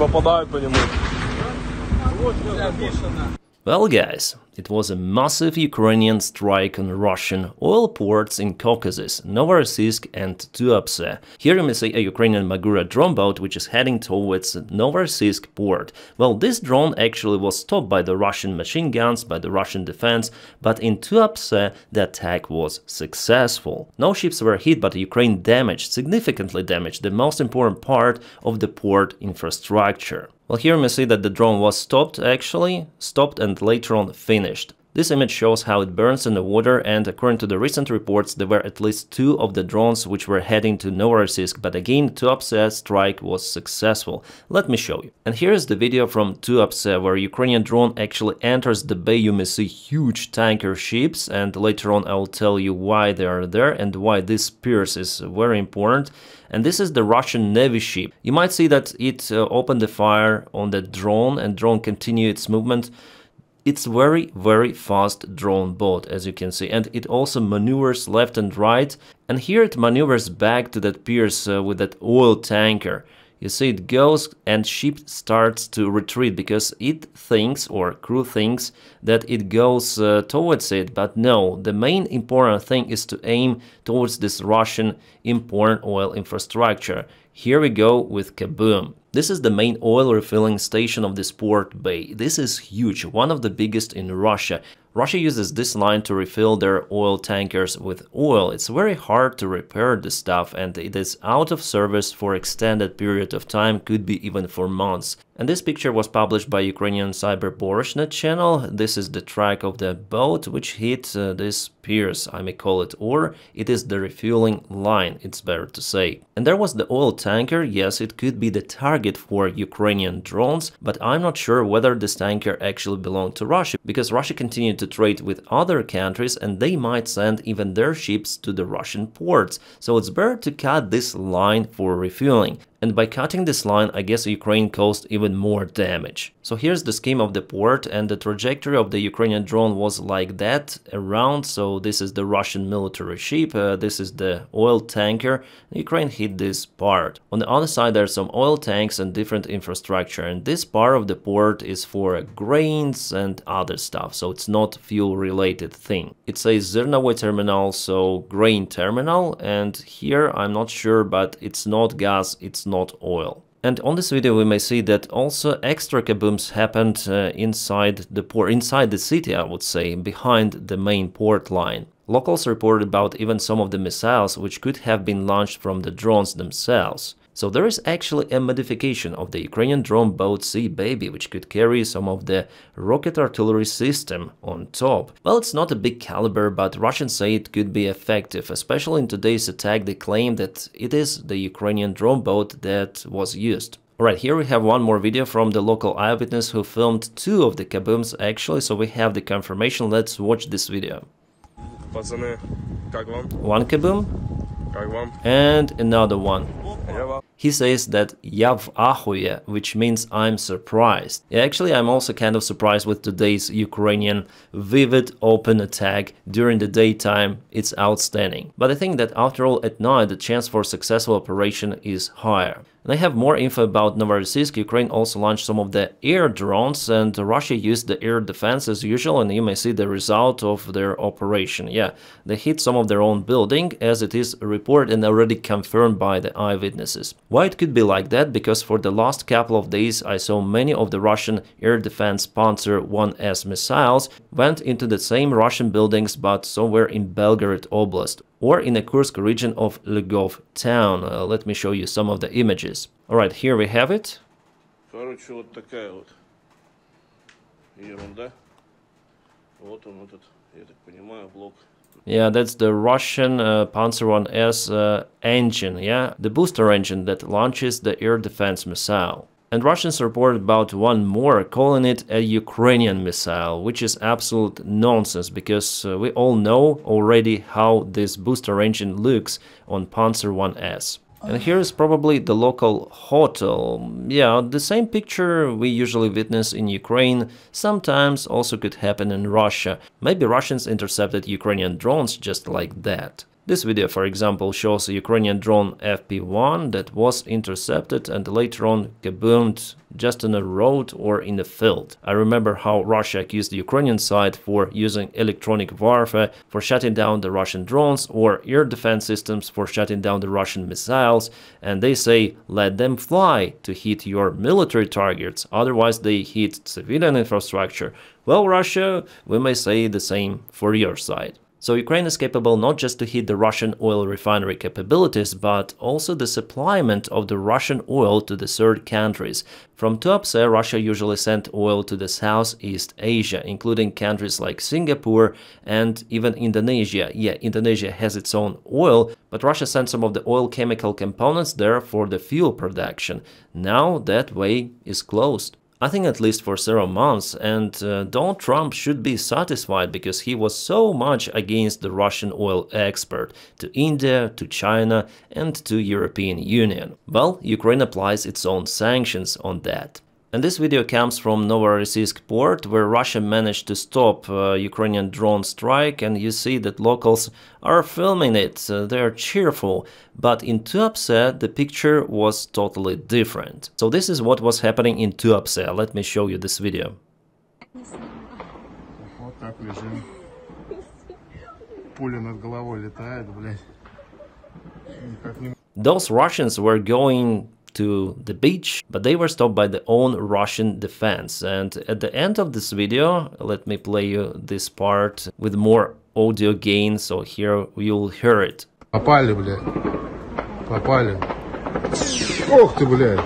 попадают по нему. Well guys, it was a massive Ukrainian strike on Russian oil ports in Caucasus, Novorossiysk and Tuapse. Here you may see a Ukrainian Magura drone boat which is heading towards Novorossiysk port. Well, this drone actually was stopped by the Russian machine guns, by the Russian defense, but in Tuapse the attack was successful. No ships were hit, but Ukraine significantly damaged the most important part of the port infrastructure. Well, here you may see that the drone was stopped and later on finished. This image shows how it burns in the water, and according to the recent reports there were at least 2 of the drones which were heading to Novorossiysk, but again Tuapse strike was successful. Let me show you. And here is the video from Tuapse where Ukrainian drone actually enters the bay. You may see huge tanker ships, and later on I will tell you why they are there and why this piers is very important. And this is the Russian Navy ship. You might see that it opened the fire on the drone and drone continued its movement. It's very fast drone boat, as you can see, and it also maneuvers left and right, and here it maneuvers back to that piers with that oil tanker. You see it goes and ship starts to retreat because it thinks, or crew thinks, that it goes towards it, but no, the main important thing is to aim towards this Russian important oil infrastructure. Here we go with kaboom. This is the main oil refilling station of this port bay. This is huge, one of the biggest in Russia. Russia uses this line to refill their oil tankers with oil. It's very hard to repair this stuff, and it is out of service for extended period of time, could be even for months. And this picture was published by Ukrainian Cyber Boroshnet channel. This is the track of the boat which hit this piers, I may call it, or it is the refueling line, it's better to say. And there was the oil tanker. Yes, it could be the target for Ukrainian drones, but I'm not sure whether this tanker actually belonged to Russia, because Russia continued to trade with other countries and they might send even their ships to the Russian ports. So it's better to cut this line for refueling. And by cutting this line, I guess Ukraine caused even more damage. So here's the scheme of the port, and the trajectory of the Ukrainian drone was like that, around. So this is the Russian military ship, this is the oil tanker. Ukraine hit this part. On the other side there are some oil tanks and different infrastructure, and this part of the port is for grains and other stuff, so it's not fuel related thing. It says Zernovoy terminal, so grain terminal, and here I'm not sure, but it's not gas, it's not oil. And on this video we may see that also extra kabooms happened inside the port, inside the city, I would say, behind the main port line. Locals reported about even some of the missiles which could have been launched from the drones themselves. So there is actually a modification of the Ukrainian drone boat Sea Baby, which could carry some of the rocket artillery system on top. Well, it's not a big caliber, but Russians say it could be effective. Especially in today's attack, they claim that it is the Ukrainian drone boat that was used. Alright, here we have one more video from the local eyewitness who filmed 2 of the kabooms actually, so we have the confirmation. Let's watch this video. Пацаны, как вам? One kaboom Как вам? and another one. Я вам. He says that "Я в ахуе," which means I'm surprised. Yeah, actually, I'm also kind of surprised with today's Ukrainian vivid open attack during the daytime. It's outstanding. But I think that after all, at night, the chance for successful operation is higher. And I have more info about Novorossiysk. Ukraine also launched some of the air drones, and Russia used the air defense as usual, and you may see the result of their operation. Yeah, they hit some of their own building, as it is reported and already confirmed by the eyewitnesses. Why it could be like that? Because for the last couple of days I saw many of the Russian air defense Panzer 1S missiles went into the same Russian buildings, but somewhere in Belgorod Oblast or in the Kursk region of Lvov town. Let me show you some of the images. Alright, here we have it. Короче, вот такая вот ерунда. Вот он этот, я так понимаю, блок. Yeah, that's the Russian Panzer 1S engine, yeah, the booster engine that launches the air defense missile. And Russians report about one more, calling it a Ukrainian missile, which is absolute nonsense, because we all know already how this booster engine looks on Panzer 1S. And here is probably the local hotel. Yeah, the same picture we usually witness in Ukraine sometimes also could happen in Russia. Maybe Russians intercepted Ukrainian drones just like that. This video, for example, shows a Ukrainian drone FP-1 that was intercepted and later on kaboomed just on a road or in a field. I remember how Russia accused the Ukrainian side for using electronic warfare for shutting down the Russian drones or air defense systems for shutting down the Russian missiles, and they say let them fly to hit your military targets, otherwise they hit civilian infrastructure. Well, Russia, we may say the same for your side. So Ukraine is capable not just to hit the Russian oil refinery capabilities, but also the supplyment of the Russian oil to the third countries. From Tuapse, Russia usually sent oil to the Southeast Asia, including countries like Singapore and even Indonesia. Yeah, Indonesia has its own oil, but Russia sent some of the oil chemical components there for the fuel production. Now that way is closed. I think at least for several months, and Donald Trump should be satisfied because he was so much against the Russian oil export to India, to China and to European Union. Well, Ukraine applies its own sanctions on that. And this video comes from Novorossiysk port, where Russia managed to stop Ukrainian drone strike, and you see that locals are filming it, they're cheerful. But in Tuapse, the picture was totally different. So this is what was happening in Tuapse. Let me show you this video. Вот так лежим. Пуля над головой летает, блядь. Никак не... Those Russians were going to the beach, but they were stopped by the own Russian defense. And at the end of this video, let me play you this part with more audio gain, so here you'll hear it. Попали, блядь. Попали. Ох ты, блядь.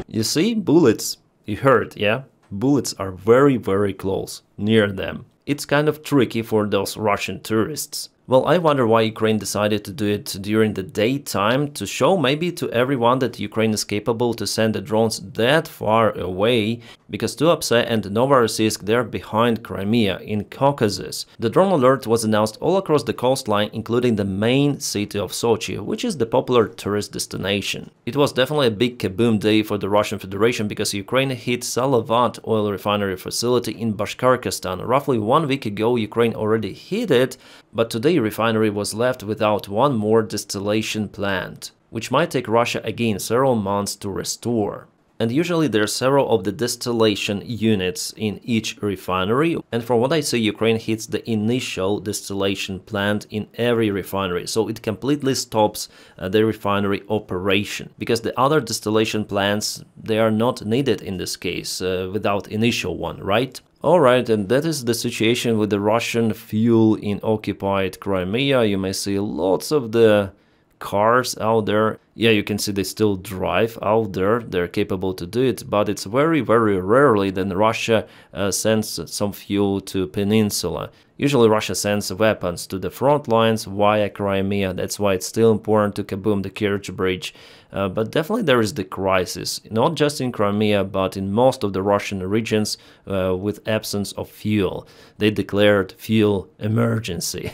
You see, bullets, you heard, yeah? Bullets are very, very close, near them. It's kind of tricky for those Russian tourists. Well, I wonder why Ukraine decided to do it during the daytime, to show maybe to everyone that Ukraine is capable to send the drones that far away, because Tuapse and Novorossiysk, they're behind Crimea, in Caucasus. The drone alert was announced all across the coastline, including the main city of Sochi, which is the popular tourist destination. It was definitely a big kaboom day for the Russian Federation, because Ukraine hit Salavat oil refinery facility in Bashkortostan. Roughly 1 week ago, Ukraine already hit it, but today refinery was left without one more distillation plant, which might take Russia again several months to restore. And usually there are several of the distillation units in each refinery, and from what I see, Ukraine hits the initial distillation plant in every refinery, so it completely stops the refinery operation, because the other distillation plants, they are not needed in this case without initial one, right? Alright, and that is the situation with the Russian fuel in occupied Crimea. You may see lots of the cars out there. Yeah, you can see they still drive out there, they're capable to do it, but it's very, very rarely that Russia sends some fuel to peninsula. Usually Russia sends weapons to the front lines via Crimea, that's why it's still important to kaboom the Kerch Bridge. But definitely there is the crisis, not just in Crimea, but in most of the Russian regions with absence of fuel. They declared fuel emergency.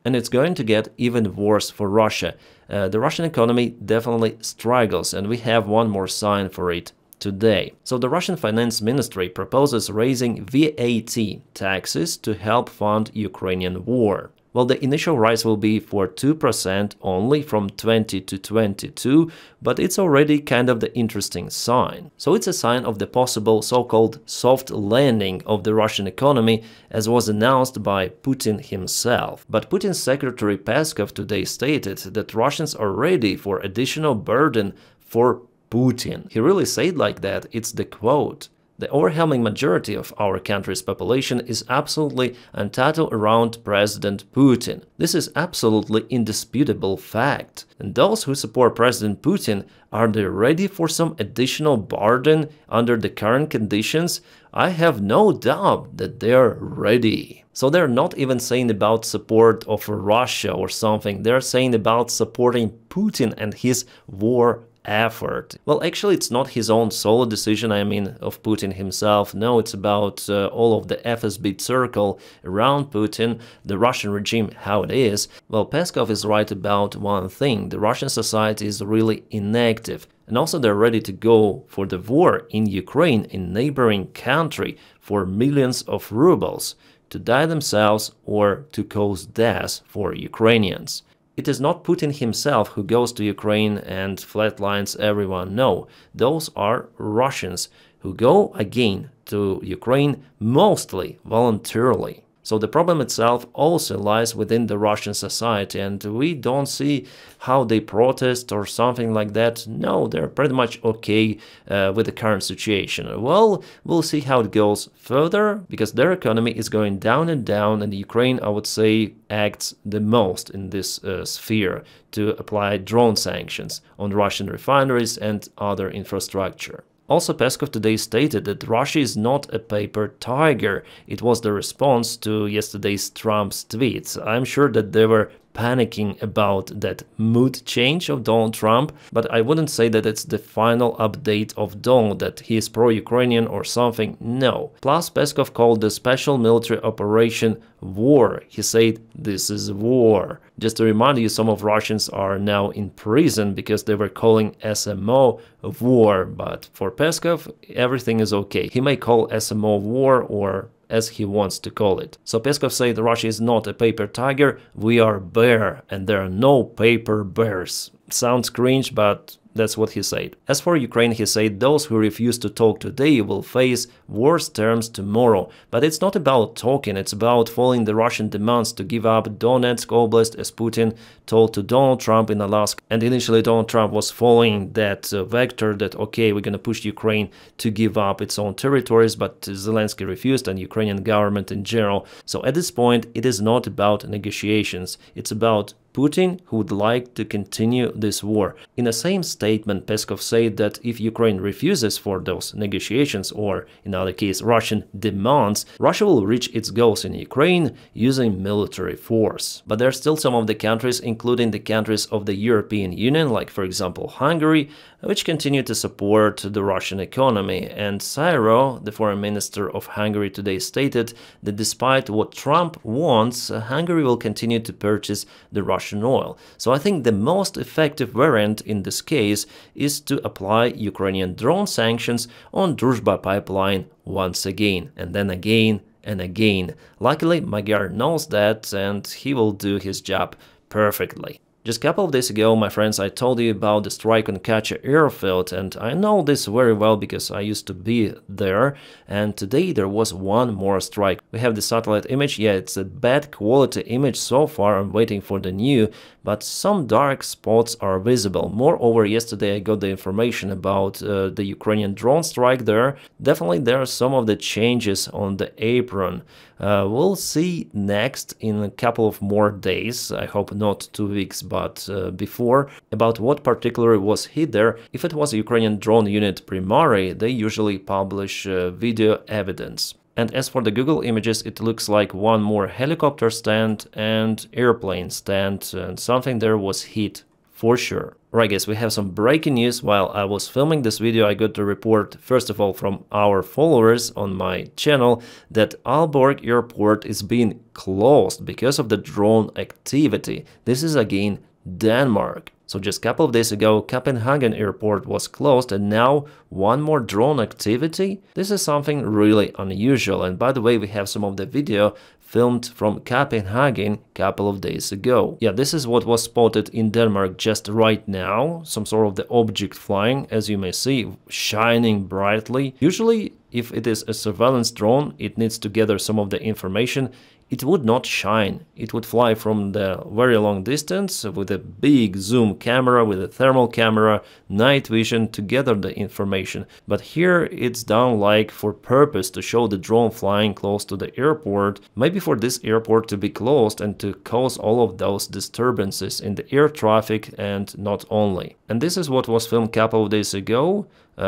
And it's going to get even worse for Russia. The Russian economy definitely struggles, and we have one more sign for it today. So the Russian Finance Ministry proposes raising VAT taxes to help fund Ukrainian war. Well, the initial rise will be for 2% only from 20 to 22, but it's already kind of the interesting sign. So it's a sign of the possible so-called soft landing of the Russian economy, as was announced by Putin himself. But Putin's secretary Peskov today stated that Russians are ready for additional burden for Putin. He really said like that, it's the quote. The overwhelming majority of our country's population is absolutely entitled around President Putin. This is absolutely indisputable fact. And those who support President Putin, are they ready for some additional burden under the current conditions? I have no doubt that they're ready. So they're not even saying about support of Russia or something, they're saying about supporting Putin and his war effort. Well, actually, it's not his own solo decision, I mean, of Putin himself. No, it's about all of the FSB circle around Putin, the Russian regime, how it is. Well, Peskov is right about one thing. The Russian society is really inactive. And also they're ready to go for the war in Ukraine, in neighboring country, for millions of rubles, to die themselves or to cause death for Ukrainians. It is not Putin himself who goes to Ukraine and flatlines everyone. No, those are Russians who go again to Ukraine mostly voluntarily. So the problem itself also lies within the Russian society, and we don't see how they protest or something like that. No, they're pretty much okay with the current situation. Well, we'll see how it goes further, because their economy is going down and down, and Ukraine, I would say, acts the most in this sphere to apply drone sanctions on Russian refineries and other infrastructure. Also, Peskov today stated that Russia is not a paper tiger. It was the response to yesterday's Trump's tweets. I'm sure that they were panicking about that mood change of Donald Trump, but I wouldn't say that it's the final update of Donald, that he is pro-Ukrainian or something. No. Plus, Peskov called the special military operation war. He said, this is war. Just to remind you, some of Russians are now in prison because they were calling SMO war, but for Peskov, everything is okay. He may call SMO war or as he wants to call it. So Peskov said Russia is not a paper tiger, we are bear, and there are no paper bears. Sounds cringe, but that's what he said. As for Ukraine, he said those who refuse to talk today will face worse terms tomorrow. But it's not about talking, it's about following the Russian demands to give up Donetsk Oblast, as Putin told to Donald Trump in Alaska. And initially Donald Trump was following that vector that, okay, we're gonna push Ukraine to give up its own territories, but Zelensky refused, and Ukrainian government in general. So at this point, it is not about negotiations, it's about Putin, who would like to continue this war. In the same statement, Peskov said that if Ukraine refuses for those negotiations, or in other case Russian demands, Russia will reach its goals in Ukraine using military force. But there are still some of the countries, including the countries of the European Union, like for example Hungary, which continue to support the Russian economy. And Syro, the foreign minister of Hungary, today stated that despite what Trump wants, Hungary will continue to purchase the Russian oil. So I think the most effective variant in this case is to apply Ukrainian drone sanctions on Druzhba pipeline once again, and then again and again. Luckily, Magyar knows that, and he will do his job perfectly. Just a couple of days ago, my friends, I told you about the strike on Kacha airfield, and I know this very well because I used to be there, and today there was one more strike. We have the satellite image. Yeah, it's a bad quality image so far, I'm waiting for the new, but some dark spots are visible. Moreover, yesterday I got the information about the Ukrainian drone strike there. Definitely there are some of the changes on the apron. We'll see next in a couple of more days, I hope not 2 weeks, but before, about what particularly was hit there. If it was a Ukrainian drone unit Primary, they usually publish video evidence. And as for the Google images, it looks like one more helicopter stand and airplane stand, and something there was hit for sure. Right guys, we have some breaking news. While I was filming this video, I got the report, first of all from our followers on my channel, that Aalborg airport is being closed because of the drone activity. This is again Denmark. So just a couple of days ago, Copenhagen airport was closed, and now one more drone activity? This is something really unusual, and by the way, we have some of the video filmed from Copenhagen a couple of days ago. Yeah, this is what was spotted in Denmark just right now, some sort of the object flying, as you may see, shining brightly. Usually, if it is a surveillance drone, it needs to gather some of the information. It would not shine. It would fly from the very long distance with a big zoom camera, with a thermal camera, night vision to gather the information. But here it's done like for purpose to show the drone flying close to the airport, maybe for this airport to be closed and to cause all of those disturbances in the air traffic, and not only. And this is what was filmed a couple of days ago.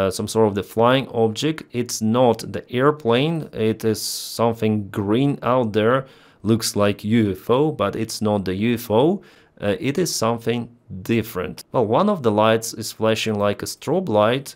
Some sort of the flying object. It's not the airplane, it is something green out there, looks like UFO, but it's not the UFO. It is something different. Well, one of the lights is flashing like a strobe light.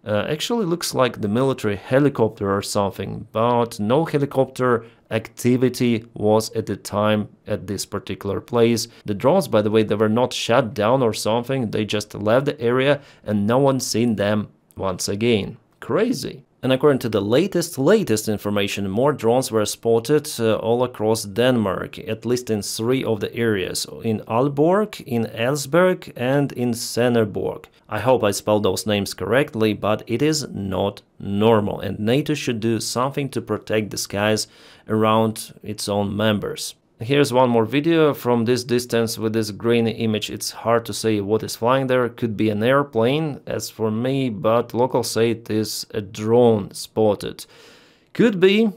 Actually looks like the military helicopter or something, but no helicopter activity was at the time at this particular place. The drones, by the way, they were not shut down or something, they just left the area and no one seen them once again. Crazy. And according to the latest information, more drones were spotted all across Denmark, at least in 3 of the areas, in Aalborg, in Elsberg and in Sennerborg. I hope I spelled those names correctly, but it is not normal, and NATO should do something to protect the skies around its own members. Here's one more video from this distance with this green image. It's hard to say what is flying there. Could be an airplane, as for me, but locals say it is a drone spotted. Could be.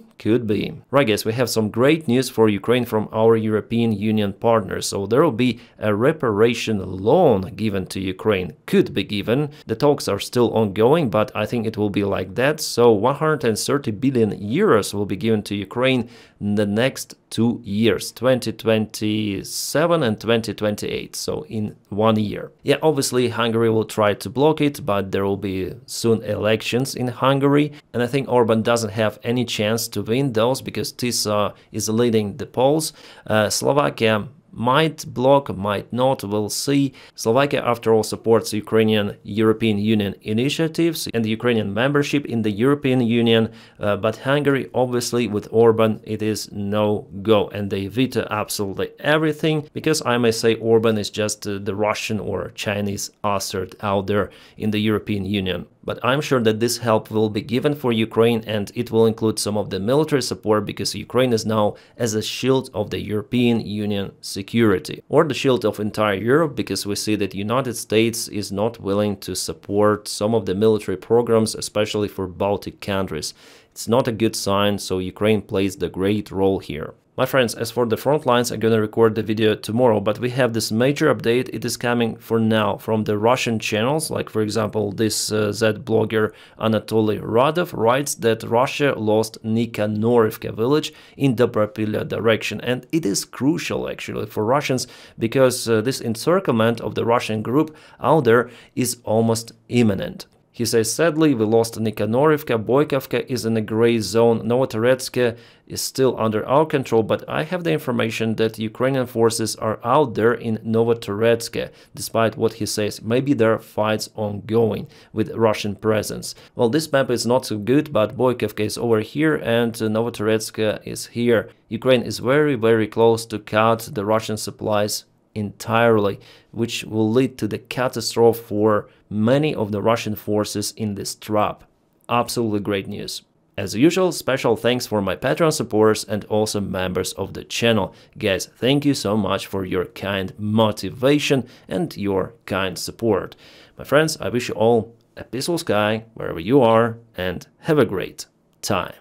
Right, guys, we have some great news for Ukraine from our European Union partners. So there will be a reparation loan given to Ukraine. Could be given. The talks are still ongoing, but I think it will be like that. So 130 billion euros will be given to Ukraine in the next 2 years, 2027 and 2028, so in 1 year. Yeah, obviously Hungary will try to block it, but there will be soon elections in Hungary, and I think Orban doesn't have any chance to win those because TISA is leading the polls. Slovakia might block, might not, we'll see. Slovakia, after all, supports Ukrainian European Union initiatives and Ukrainian membership in the European Union, but Hungary, obviously, with Orban, it is no-go, and they veto absolutely everything, because I may say Orban is just the Russian or Chinese Assad out there in the European Union. But I'm sure that this help will be given for Ukraine, and it will include some of the military support, because Ukraine is now as a shield of the European Union security, or the shield of entire Europe, because we see that the United States is not willing to support some of the military programs, especially for Baltic countries. It's not a good sign, so Ukraine plays the great role here. My friends, as for the front lines, I'm gonna record the video tomorrow, but we have this major update. It is coming for now from the Russian channels, like for example this Z blogger Anatoly Radov writes that Russia lost Nikanorovka village in Dobropilya direction, and it is crucial actually for Russians, because this encirclement of the Russian group out there is almost imminent. He says, sadly, we lost Nikanorovka, Boykovka is in a gray zone, Novotoretsk is still under our control, but I have the information that Ukrainian forces are out there in Novotoretsk, despite what he says. Maybe there are fights ongoing with Russian presence. Well, this map is not so good, but Boykovka is over here and Novotoretsk is here. Ukraine is very, very close to cut the Russian supplies entirely, which will lead to the catastrophe for many of the Russian forces in this trap. Absolutely great news. As usual, special thanks for my Patreon supporters and also members of the channel. Guys, thank you so much for your kind motivation and your kind support. My friends, I wish you all a peaceful sky wherever you are, and have a great time.